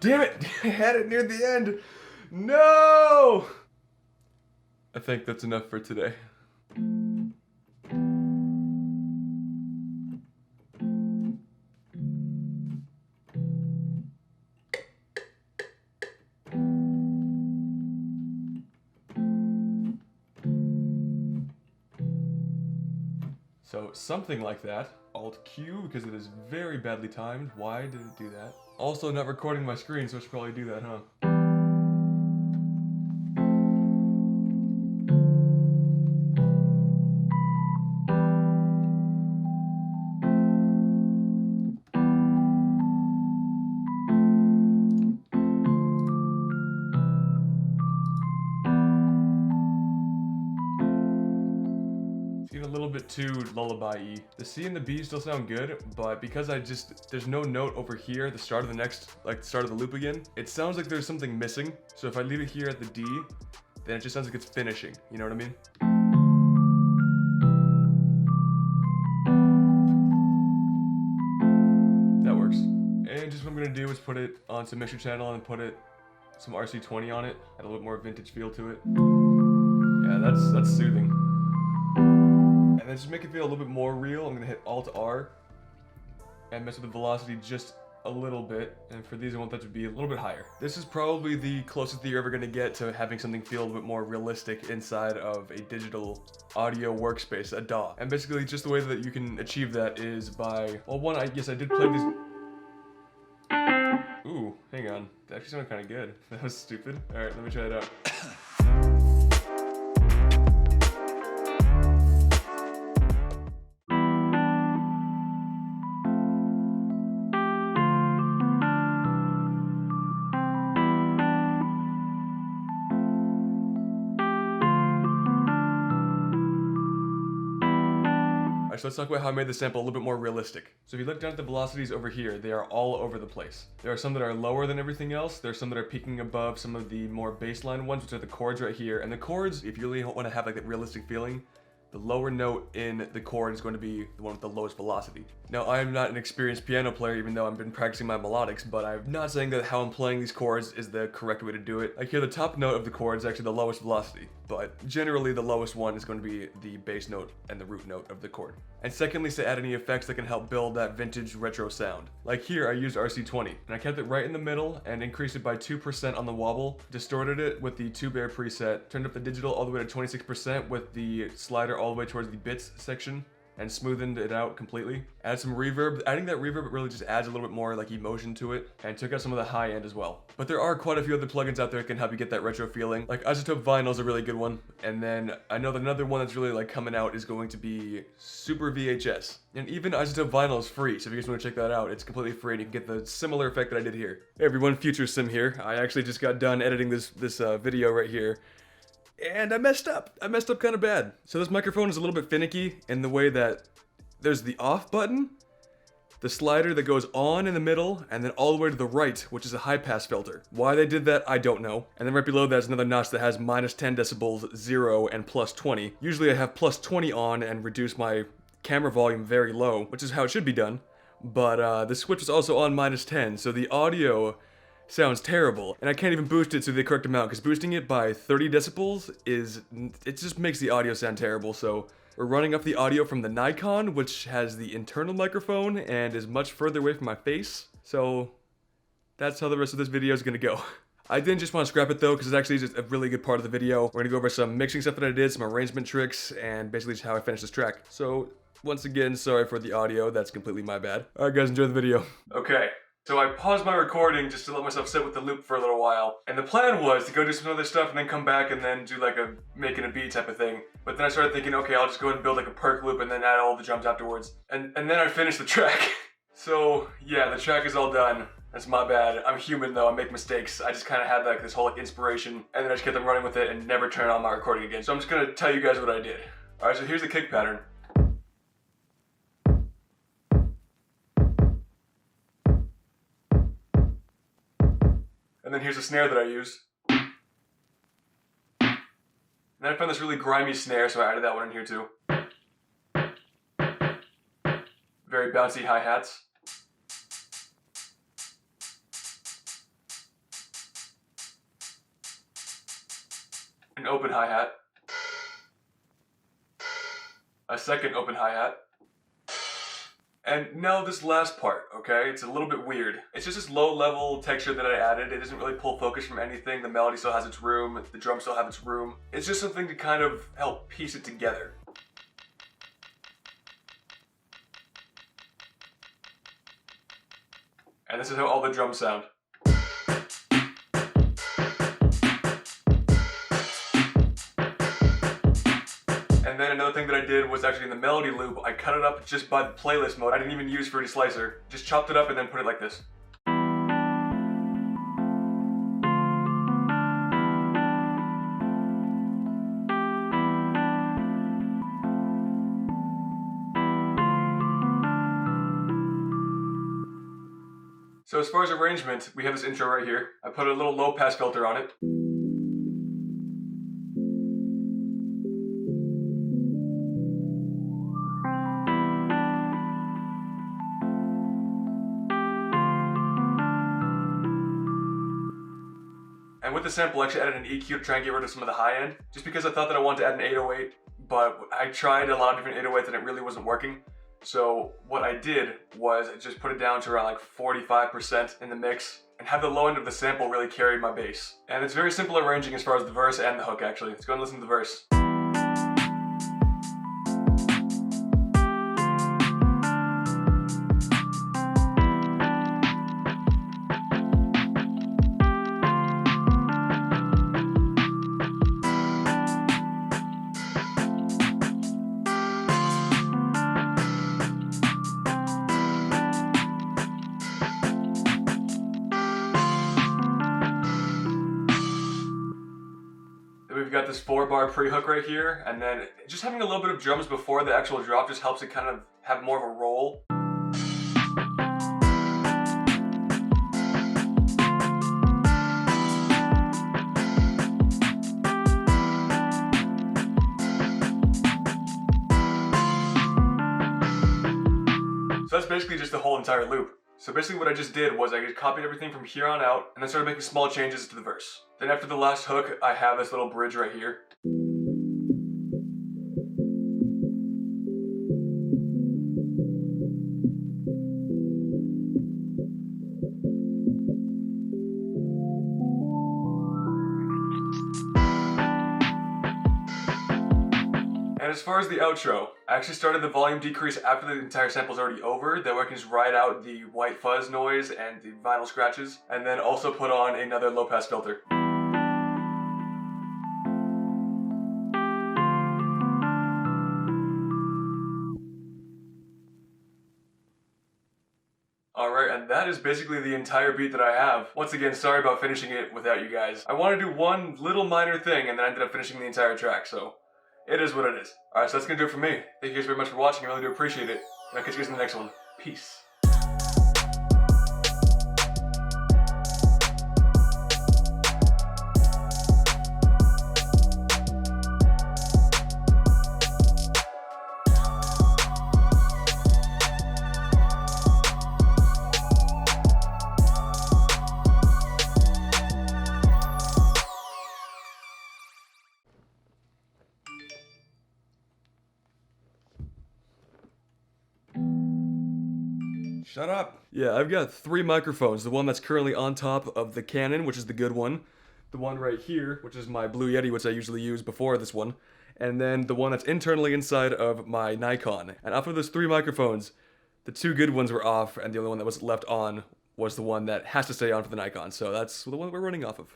Damn it! I had it near the end. No! I think that's enough for today. So something like that. Alt Q because it is very badly timed. Why did it do that? Also not recording my screen, so I should probably do that, huh? A little bit too lullaby-y. The C and the B still sound good, but because there's no note over here at the start of the next, like the start of the loop again, it sounds like there's something missing. So if I leave it here at the D, then it just sounds like it's finishing. You know what I mean? That works. And just what I'm gonna do is put it onto Mixer Channel and put some RC20 on it, add a little more vintage feel to it. Yeah, that's soothing. And then just make it feel a little bit more real, I'm gonna hit Alt-R and mess with the velocity just a little bit. And for these, I want that to be a little bit higher. This is probably the closest that you're ever gonna get to having something feel a little bit more realistic inside of a digital audio workspace, a DAW. And basically, just the way that you can achieve that is by, well, one, I guess I did play these. Ooh, hang on. That actually sounded kind of good. That was stupid. All right, let me try it out. So let's talk about how I made the sample a little bit more realistic. So if you look down at the velocities over here, they are all over the place. There are some that are lower than everything else. There are some that are peaking above some of the more baseline ones, which are the chords right here. And the chords, if you really want to have like that realistic feeling, the lower note in the chord is going to be the one with the lowest velocity. Now, I am not an experienced piano player, even though I've been practicing my melodics, but I'm not saying that how I'm playing these chords is the correct way to do it. Like here, the top note of the chord is actually the lowest velocity, but generally the lowest one is going to be the bass note and the root note of the chord. And secondly, to add any effects that can help build that vintage retro sound. Like here, I used RC20, and I kept it right in the middle and increased it by 2% on the wobble, distorted it with the 2-bar preset, turned up the digital all the way to 26% with the slider all the way towards the bits section, and smoothened it out completely. Add some reverb. Adding that reverb really just adds a little bit more like emotion to it, and took out some of the high end as well. But there are quite a few other plugins out there that can help you get that retro feeling. Like iZotope Vinyl is a really good one. And then I know that another one that's really like coming out is going to be Super VHS. And even iZotope Vinyl is free, so if you guys want to check that out, it's completely free and you can get the similar effect that I did here. Hey everyone, Future Sim here. I actually just got done editing this video right here. And I messed up. I messed up kind of bad. So this microphone is a little bit finicky in the way that there's the off button, the slider that goes on in the middle, and then all the way to the right, which is a high pass filter. Why they did that, I don't know. And then right below that is another notch that has minus 10 decibels, 0, and plus 20. Usually I have plus 20 on and reduce my camera volume very low, which is how it should be done. But the switch is also on minus 10, so the audio sounds terrible, and I can't even boost it to the correct amount, because boosting it by 30 decibels it just makes the audio sound terrible. So we're running up the audio from the Nikon, which has the internal microphone and is much further away from my face. So that's how the rest of this video is gonna go. I didn't just want to scrap it though, because it's actually just a really good part of the video. We're gonna go over some mixing stuff that I did, some arrangement tricks, and basically just how I finished this track. So once again, sorry for the audio, that's completely my bad. Alright guys, enjoy the video. Okay. So I paused my recording just to let myself sit with the loop for a little while. And the plan was to go do some other stuff and then come back and then do like a making a beat type of thing. But then I started thinking, okay, I'll just go ahead and build like a perk loop and then add all the drums afterwards. And then I finished the track. So yeah, the track is all done. That's my bad. I'm human though, I make mistakes. I just kind of had like this whole like inspiration and then I just kept on running with it and never turned on my recording again. So I'm just gonna tell you guys what I did. Alright, so here's the kick pattern. And then here's a snare that I use. And then I found this really grimy snare, so I added that one in here too. Very bouncy hi-hats. An open hi-hat. A second open hi-hat. And now this last part, okay? It's a little bit weird. It's just this low-level texture that I added. It doesn't really pull focus from anything. The melody still has its room. The drums still have its room. It's just something to kind of help piece it together. And this is how all the drums sound. And then another thing that I did was actually in the melody loop, I cut it up just by the playlist mode. I didn't even use Fruity Slicer. Just chopped it up and then put it like this. So as far as arrangement, we have this intro right here. I put a little low pass filter on it. And with the sample, I actually added an EQ to try and get rid of some of the high end, just because I thought that I wanted to add an 808, but I tried a lot of different 808s and it really wasn't working. So what I did was I just put it down to around like 45% in the mix and have the low end of the sample really carry my bass. And it's very simple arranging as far as the verse and the hook actually. Let's go and listen to the verse. We've got this 4-bar pre-hook right here, and then just having a little bit of drums before the actual drop just helps it kind of have more of a roll. So that's basically just the whole entire loop. So basically what I just did was I just copied everything from here on out and then started making small changes to the verse. Then after the last hook, I have this little bridge right here. And as far as the outro, I actually started the volume decrease after the entire sample is already over. That way I can just ride out the white fuzz noise and the vinyl scratches, and then also put on another low pass filter. Alright, and that is basically the entire beat that I have. Once again, sorry about finishing it without you guys. I want to do one little minor thing and then I ended up finishing the entire track, so it is what it is. Alright, so that's gonna do it for me. Thank you guys very much for watching, I really do appreciate it. And I'll catch you guys in the next one. Peace. Shut up. Yeah, I've got 3 microphones. The one that's currently on top of the Canon, which is the good one. The one right here, which is my Blue Yeti, which I usually use before this one. And then the one that's internally inside of my Nikon. And off of those 3 microphones, the 2 good ones were off, and the only one that was left on was the one that has to stay on for the Nikon. So that's the one we're running off of.